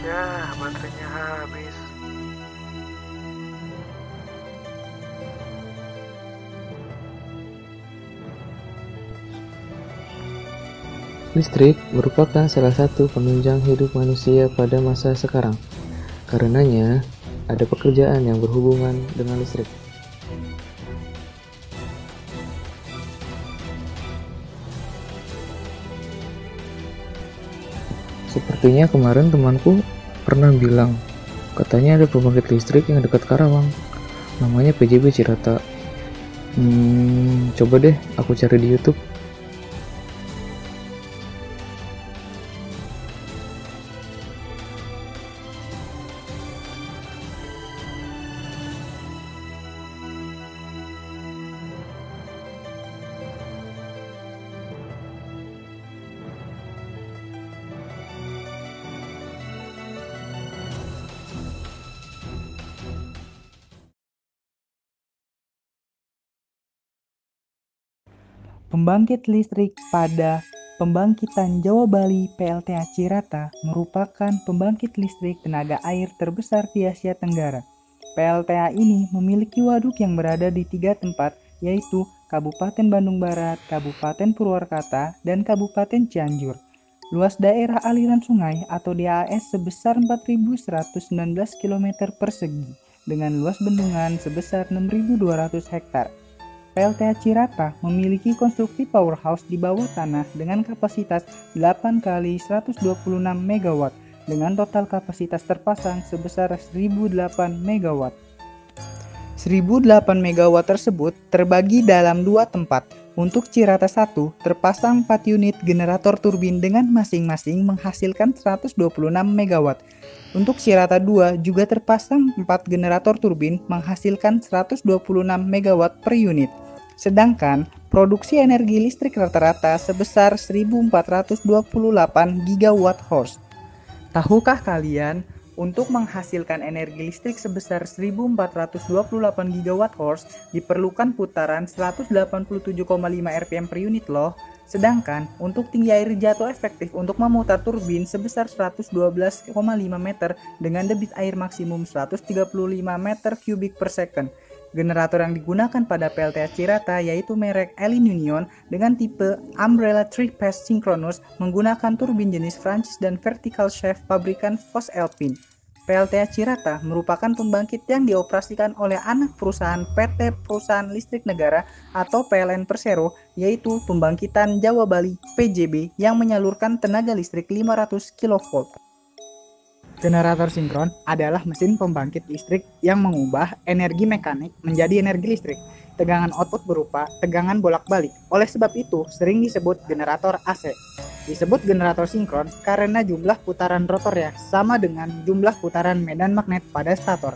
Ya, baterainya habis. Listrik merupakan salah satu penunjang hidup manusia pada masa sekarang. Karenanya, ada pekerjaan yang berhubungan dengan listrik. Sepertinya kemarin temanku pernah bilang, katanya ada pembangkit listrik yang dekat Karawang. Namanya PJB Cirata. Coba deh aku cari di YouTube. Pembangkit listrik pada Pembangkitan Jawa Bali PLTA Cirata merupakan pembangkit listrik tenaga air terbesar di Asia Tenggara. PLTA ini memiliki waduk yang berada di 3 tempat, yaitu Kabupaten Bandung Barat, Kabupaten Purwakarta, dan Kabupaten Cianjur. Luas daerah aliran sungai atau DAS sebesar 4.119 km persegi, dengan luas bendungan sebesar 6.200 hektar. PLTA Cirata memiliki konstruksi powerhouse di bawah tanah dengan kapasitas 8 kali 126 MW dengan total kapasitas terpasang sebesar 1008 MW. 1008 MW tersebut terbagi dalam 2 tempat. Untuk Cirata 1 terpasang 4 unit generator turbin dengan masing-masing menghasilkan 126 MW. Untuk Cirata 2 juga terpasang 4 generator turbin menghasilkan 126 MW per unit. Sedangkan produksi energi listrik rata-rata sebesar 1428 GWh. Tahukah kalian, untuk menghasilkan energi listrik sebesar 1428 GWh diperlukan putaran 187,5 rpm per unit loh. Sedangkan untuk tinggi air jatuh efektif untuk memutar turbin sebesar 112,5 meter dengan debit air maksimum 135 meter kubik per second. Generator yang digunakan pada PLTA Cirata yaitu merek Elin Union dengan tipe Umbrella 3-Phase Synchronous menggunakan turbin jenis Francis dan vertical shaft pabrikan Voss'Alpine. PLTA Cirata merupakan pembangkit yang dioperasikan oleh anak perusahaan PT Perusahaan Listrik Negara atau PLN Persero, yaitu Pembangkitan Jawa Bali PJB yang menyalurkan tenaga listrik 500 kV. Generator sinkron adalah mesin pembangkit listrik yang mengubah energi mekanik menjadi energi listrik. Tegangan output berupa tegangan bolak-balik. Oleh sebab itu, sering disebut generator AC. Disebut generator sinkron karena jumlah putaran rotornya sama dengan jumlah putaran medan magnet pada stator.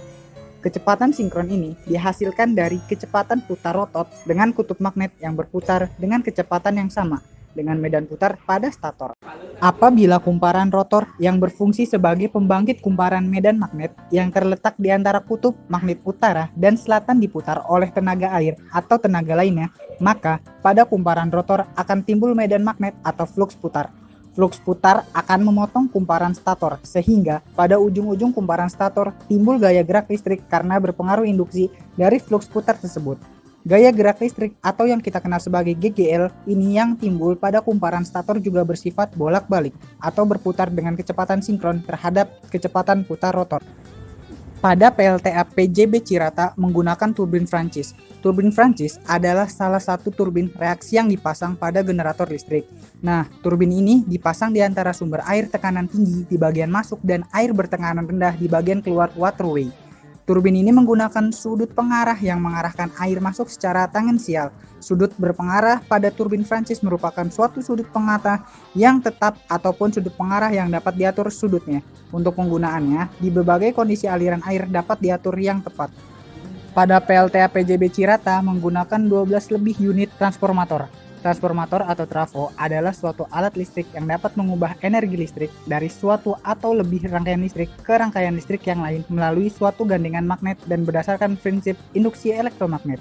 Kecepatan sinkron ini dihasilkan dari kecepatan putar rotor dengan kutub magnet yang berputar dengan kecepatan yang sama dengan medan putar pada stator. Apabila kumparan rotor yang berfungsi sebagai pembangkit kumparan medan magnet yang terletak di antara kutub magnet utara dan selatan diputar oleh tenaga air atau tenaga lainnya, maka pada kumparan rotor akan timbul medan magnet atau flux putar. Flux putar akan memotong kumparan stator, sehingga pada ujung-ujung kumparan stator timbul gaya gerak listrik karena berpengaruh induksi dari flux putar tersebut. Gaya gerak listrik atau yang kita kenal sebagai GGL ini yang timbul pada kumparan stator juga bersifat bolak-balik atau berputar dengan kecepatan sinkron terhadap kecepatan putar rotor. Pada PLTA PJB Cirata menggunakan turbin Francis. Turbin Francis adalah salah satu turbin reaksi yang dipasang pada generator listrik. Nah, turbin ini dipasang di antara sumber air tekanan tinggi di bagian masuk dan air bertekanan rendah di bagian keluar waterway. Turbin ini menggunakan sudut pengarah yang mengarahkan air masuk secara tangensial. Sudut berpengarah pada turbin Francis merupakan suatu sudut pengatah yang tetap ataupun sudut pengarah yang dapat diatur sudutnya. Untuk penggunaannya, di berbagai kondisi aliran air dapat diatur yang tepat. Pada PLTA PJB Cirata menggunakan 12 lebih unit transformator. Transformator atau trafo adalah suatu alat listrik yang dapat mengubah energi listrik dari suatu atau lebih rangkaian listrik ke rangkaian listrik yang lain melalui suatu gandengan magnet dan berdasarkan prinsip induksi elektromagnet.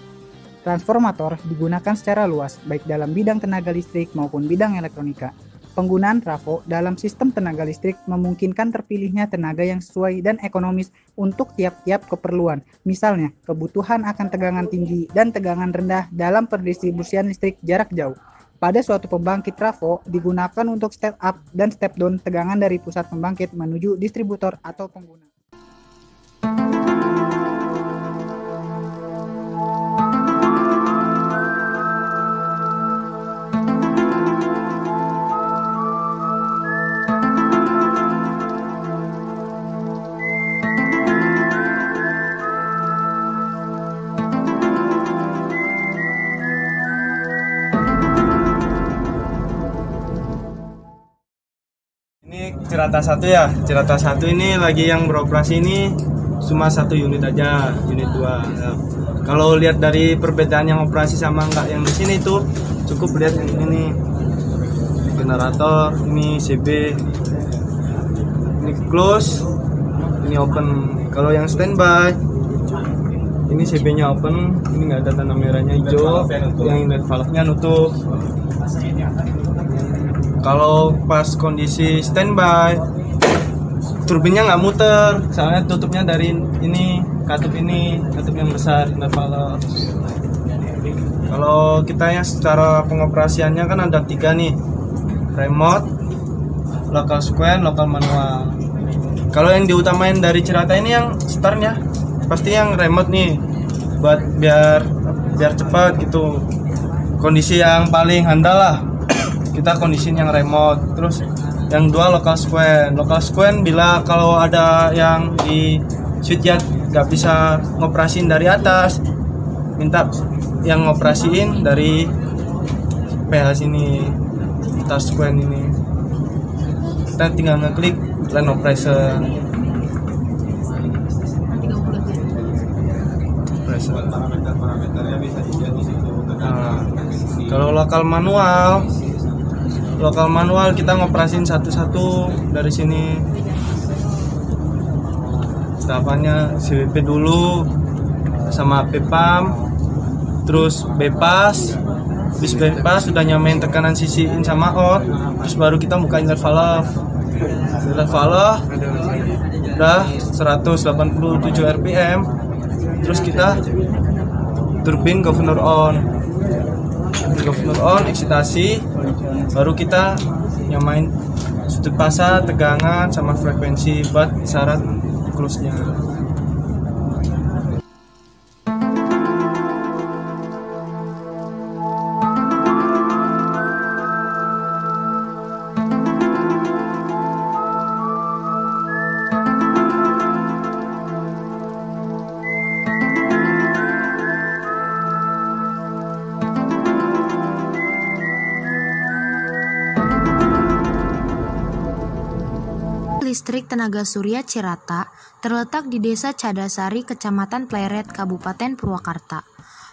Transformator digunakan secara luas baik dalam bidang tenaga listrik maupun bidang elektronika. Penggunaan trafo dalam sistem tenaga listrik memungkinkan terpilihnya tenaga yang sesuai dan ekonomis untuk tiap-tiap keperluan. Misalnya, kebutuhan akan tegangan tinggi dan tegangan rendah dalam pendistribusian listrik jarak jauh. Pada suatu pembangkit trafo digunakan untuk step up dan step down tegangan dari pusat pembangkit menuju distributor atau pengguna. Cirata 1 ya. Cirata 1 ini lagi yang beroperasi ini cuma 1 unit aja, unit 2. Nah, kalau lihat dari perbedaan yang operasi sama enggak yang di sini tuh cukup lihat yang ini nih. Generator, ini CB. Ini close, ini open. Kalau yang standby ini CB-nya open, ini nggak ada tanda merahnya hijau, yang inlet valve-nya nutup. Kalau pas kondisi standby, turbinnya nggak muter, soalnya tutupnya dari ini, katup yang besar, inlet valve. Kalau kita yang secara pengoperasiannya kan ada 3 nih, remote, local square, local manual. Kalau yang diutamain dari Cirata ini yang startnya pasti yang remote nih, buat biar cepat gitu. Kondisi yang paling handal lah. Kita kondisi yang remote. Terus yang 2 local square. Local square bila kalau ada yang di switchyard nggak bisa ngoperasin dari atas, minta yang ngoperasiin dari PH sini, atas square ini. Kita tinggal ngeklik line operation. Parameternya bisa dilihat di situ. Kalau lokal manual kita ngoperasin satu-satu dari sini. Tahapannya CWP dulu sama PPAM, terus BPAS. Bis BPAS sudah nyamain tekanan sisi in sama out, terus baru kita buka inlet valve. Inlet valve udah 187 rpm. Terus kita turbin governor on eksitasi, baru kita nyamain sudut fasa, tegangan sama frekuensi buat syarat close-nya. Listrik tenaga surya Cirata terletak di Desa Cadasari, Kecamatan Pleret, Kabupaten Purwakarta.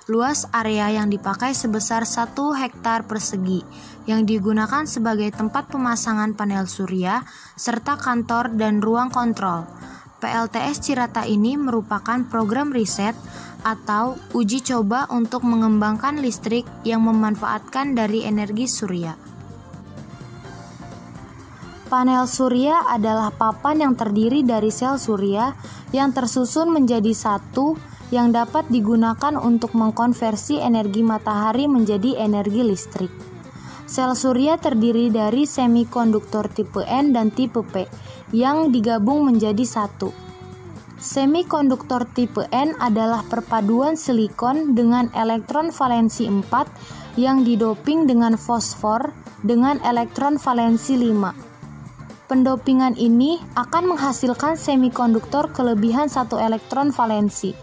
Luas area yang dipakai sebesar 1 hektar persegi yang digunakan sebagai tempat pemasangan panel surya serta kantor dan ruang kontrol. PLTS Cirata ini merupakan program riset atau uji coba untuk mengembangkan listrik yang memanfaatkan dari energi surya. Panel surya adalah papan yang terdiri dari sel surya yang tersusun menjadi satu yang dapat digunakan untuk mengkonversi energi matahari menjadi energi listrik. Sel surya terdiri dari semikonduktor tipe N dan tipe P yang digabung menjadi satu. Semikonduktor tipe N adalah perpaduan silikon dengan elektron valensi 4 yang didoping dengan fosfor dengan elektron valensi 5. Pendopingan ini akan menghasilkan semikonduktor kelebihan 1 elektron valensi.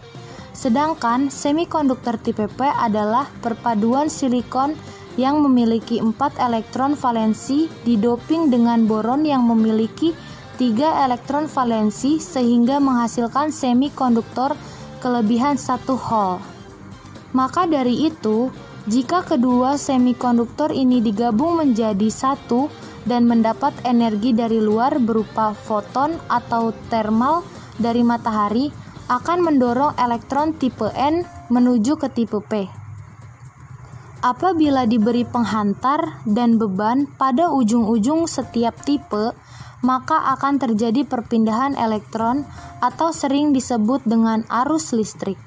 Sedangkan semikonduktor tipe P adalah perpaduan silikon yang memiliki 4 elektron valensi didoping dengan boron yang memiliki 3 elektron valensi sehingga menghasilkan semikonduktor kelebihan 1 hol. Maka dari itu, jika kedua semikonduktor ini digabung menjadi satu dan mendapat energi dari luar berupa foton atau thermal dari matahari, akan mendorong elektron tipe N menuju ke tipe P. Apabila diberi penghantar dan beban pada ujung-ujung setiap tipe, maka akan terjadi perpindahan elektron atau sering disebut dengan arus listrik.